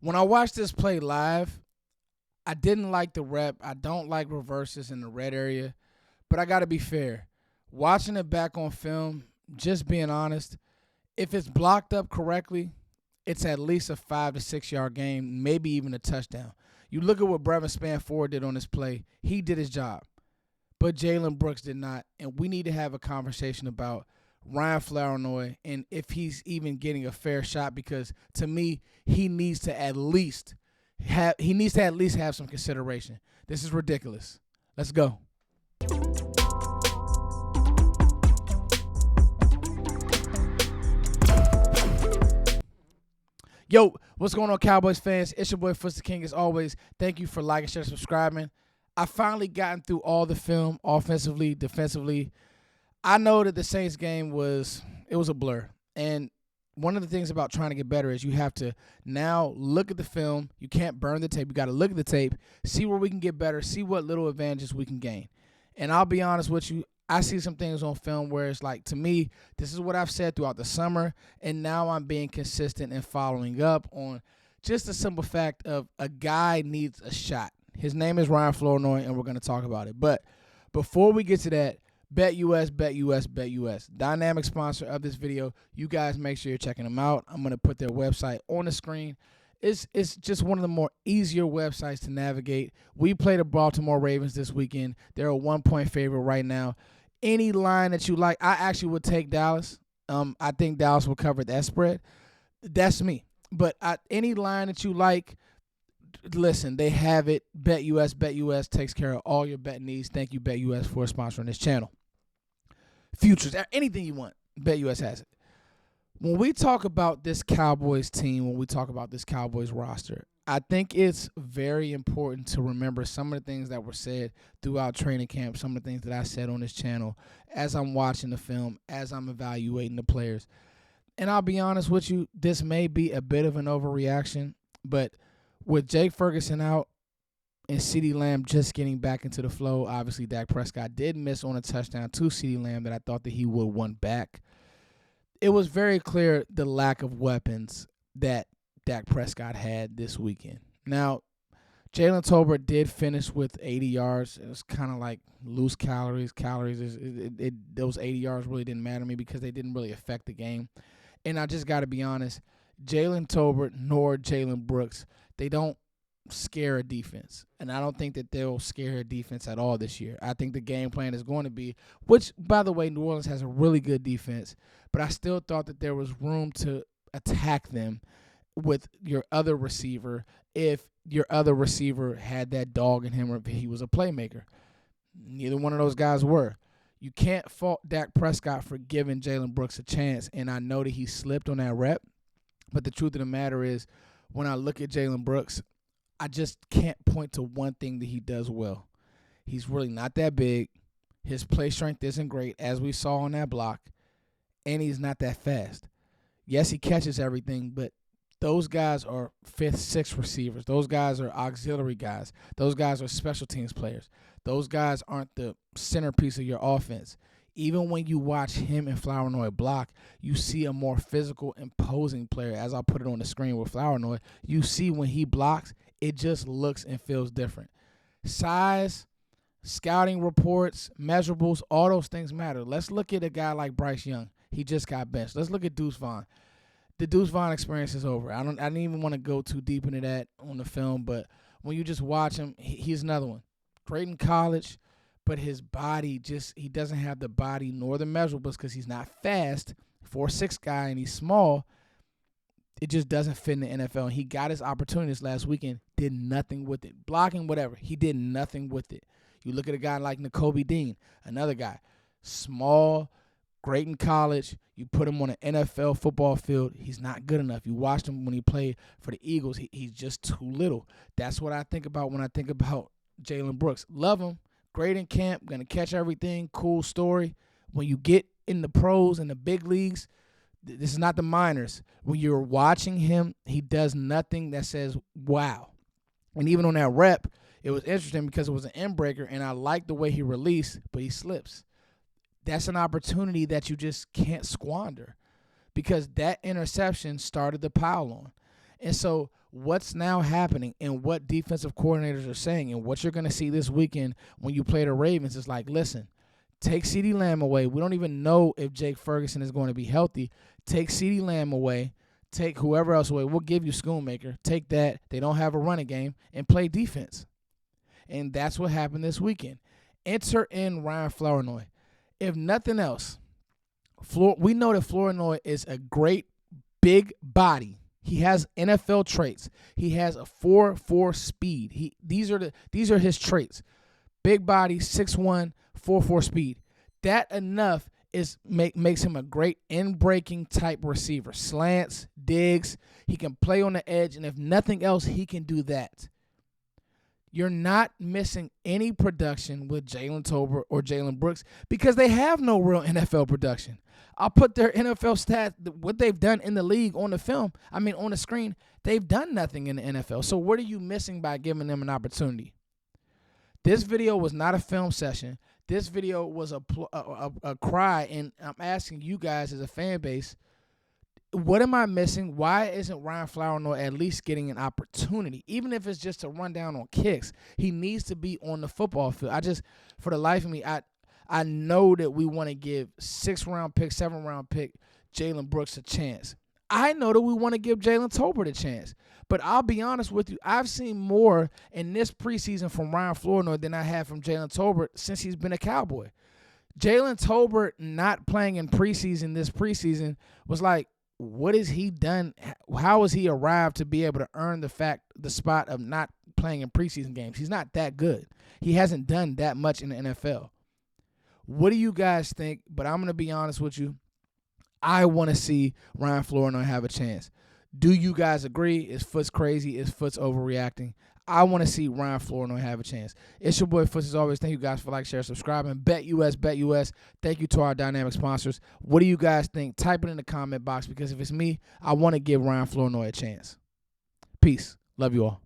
When I watched this play live, I didn't like the rep. I don't like reverses in the red area. But I got to be fair. Watching it back on film, just being honest, if it's blocked up correctly, it's at least a 5 to 6 yard gain, maybe even a touchdown. You look at what Brevin Spann-Ford did on this play. He did his job, but Jalen Brooks did not. And we need to have a conversation about Ryan Flournoy and if he's even getting a fair shot, because to me, he needs to at least have some consideration. This is ridiculous. Let's go. Yo, what's going on, Cowboys fans? It's your boy, Footsie King, as always. Thank you for liking, sharing, subscribing. I finally gotten through all the film, offensively, defensively. I know that the Saints game was a blur. And one of the things about trying to get better is you have to now look at the film. You can't burn the tape. You got to look at the tape, see where we can get better, see what little advantages we can gain. And I'll be honest with you, I see some things on film where it's like, to me, this is what I've said throughout the summer, and now I'm being consistent and following up on just the simple fact of a guy needs a shot. His name is Ryan Flournoy, and we're going to talk about it. But before we get to that, BetUS, BetUS, BetUS. Dynamic sponsor of this video. You guys make sure you're checking them out. I'm going to put their website on the screen. It's just one of the more easier websites to navigate. We play the Baltimore Ravens this weekend. They're a 1-point favorite right now. Any line that you like, I actually would take Dallas. I think Dallas will cover that spread. That's me. But any line that you like, listen, they have it. BetUS, BetUS takes care of all your bet needs. Thank you, BetUS, for sponsoring this channel. Futures, anything you want, BetUS has it. When we talk about this Cowboys team, when we talk about this Cowboys roster, I think it's very important to remember some of the things that were said throughout training camp, some of the things that I said on this channel as I'm watching the film, as I'm evaluating the players. And I'll be honest with you, this may be a bit of an overreaction, but with Jake Ferguson out and CeeDee Lamb just getting back into the flow, obviously Dak Prescott did miss on a touchdown to CeeDee Lamb that I thought that he would want back. It was very clear the lack of weapons that Dak Prescott had this weekend. Now, Jalen Tolbert did finish with 80 yards. It was kind of like loose calories. Those 80 yards really didn't matter to me because they didn't really affect the game. And I just got to be honest, Jalen Tolbert nor Jalen Brooks, they don't scare a defense. And I don't think that they'll scare a defense at all this year. I think the game plan is going to be, which, by the way, New Orleans has a really good defense, but I still thought that there was room to attack them with your other receiver if your other receiver had that dog in him or if he was a playmaker. Neither one of those guys were. You can't fault Dak Prescott for giving Jalen Brooks a chance, and I know that he slipped on that rep, but the truth of the matter is when I look at Jalen Brooks, I just can't point to one thing that he does well. He's really not that big. His play strength isn't great, as we saw on that block, and he's not that fast. Yes, he catches everything, but those guys are fifth, sixth receivers. Those guys are auxiliary guys. Those guys are special teams players. Those guys aren't the centerpiece of your offense. Even when you watch him and Flournoy block, you see a more physical, imposing player. As I'll put it on the screen with Flournoy, you see when he blocks, it just looks and feels different. Size, scouting reports, measurables, all those things matter. Let's look at a guy like Bryce Young. He just got benched. Let's look at Deuce Vaughn. The Deuce Vaughn experience is over. I didn't even want to go too deep into that on the film, but when you just watch him, he's another one. Great in college, but his body he doesn't have the body nor the measurables because he's not fast, 4'6" guy, and he's small. It just doesn't fit in the NFL. And he got his opportunities last weekend, did nothing with it. Blocking, whatever. He did nothing with it. You look at a guy like Nakobe Dean, another guy, small, great in college. You put him on an NFL football field, he's not good enough. You watched him when he played for the Eagles. He's just too little. That's what I think about when I think about Jalen Brooks. Love him. Great in camp. Going to catch everything. Cool story. When you get in the pros and the big leagues, this is not the minors. When you're watching him, he does nothing that says, wow. And even on that rep, it was interesting because it was an end breaker, and I like the way he released, but he slips. That's an opportunity that you just can't squander because that interception started the pile on. And so what's now happening and what defensive coordinators are saying and what you're going to see this weekend when you play the Ravens is like, listen, take CeeDee Lamb away. We don't even know if Jake Ferguson is going to be healthy. Take CeeDee Lamb away. Take whoever else away. We'll give you Schoonmaker. Take that. They don't have a running game and play defense. And that's what happened this weekend. Enter in Ryan Flournoy. If nothing else, we know that Flournoy is a great big body. He has NFL traits. He has a 4.4 speed. These are his traits. Big body, 6'1", 4.4 speed. That enough makes him a great in-breaking type receiver. Slants, digs. He can play on the edge, and if nothing else, he can do that. You're not missing any production with Jalen Tolbert or Jalen Brooks because they have no real NFL production. I'll put their NFL stats, what they've done in the league on the screen. They've done nothing in the NFL. So what are you missing by giving them an opportunity? This video was not a film session. This video was a cry, and I'm asking you guys as a fan base, what am I missing? Why isn't Ryan Flournoy at least getting an opportunity? Even if it's just to run down on kicks, he needs to be on the football field. For the life of me, I know that we want to give 6th-round pick, 7th-round pick Jalen Brooks a chance. I know that we want to give Jalen Tolbert a chance. But I'll be honest with you, I've seen more in this preseason from Ryan Flournoy than I have from Jalen Tolbert since he's been a Cowboy. Jalen Tolbert not playing in this preseason was like, what has he done? How has he arrived to be able to earn the spot of not playing in preseason games? He's not that good. He hasn't done that much in the NFL. What do you guys think? But I'm going to be honest with you. I want to see Ryan Flournoy have a chance. Do you guys agree? Is Foots crazy? Is Foots overreacting? I want to see Ryan Flournoy have a chance. It's your boy Foots as always. Thank you guys for share, subscribing. BetUS, BetUS. Thank you to our dynamic sponsors. What do you guys think? Type it in the comment box because if it's me, I want to give Ryan Flournoy a chance. Peace. Love you all.